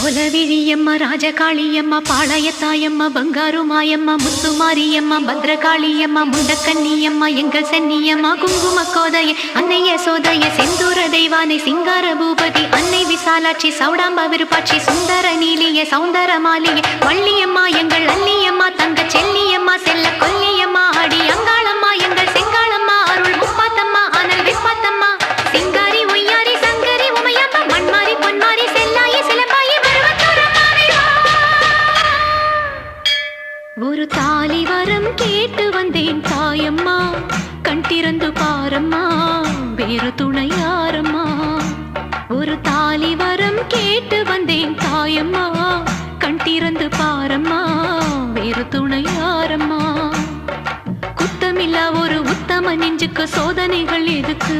கோலவிழியம்மா ராஜகாளியம்மா பாளையத்தாயம்மா பங்காரு மாயம்மா முத்துமாரியம்மா பத்ரகாளியம்மா முண்டக்கன்னியம்மா எங்கள் சென்னியம்மா குங்கும கோதைய அன்னைய சோதைய செந்தூர தெய்வானை சிங்கார பூபதி அன்னை விசாலாட்சி சௌடாம்பா விருப்பாட்சி சுந்தர நீலிய சௌந்தர மாலிய வள்ளியம்மா எங்கள் அல்லியம்மா தங்க செல்லியம்மா செல்ல கொல்லியம்மா அடி அங்காளம்மா எங்கள் செங்காளம்மா அருள் முப்பாத்தம்மா அனல் விப்பாத்தம்மா சிங்காரி ஒய்யாரி சங்கரி உமையம்மா மண்மாரி பொன்மாரி செல்லாயி சிலம்பாயி ஒரு தாலி வரம் கேட்டு வந்தேன் தாயம்மா கண் திறந்து பாரம்மா வேறு துணையாரம்மா ஒரு தாலி வரம் கேட்டு வந்தேன் தாயம்மா கண் திறந்து பாரம்மா வேறு துணையாரம்மா குத்தமில்லா ஒரு உத்தம நெஞ்சுக்கு சோதனைகள் எதுக்கு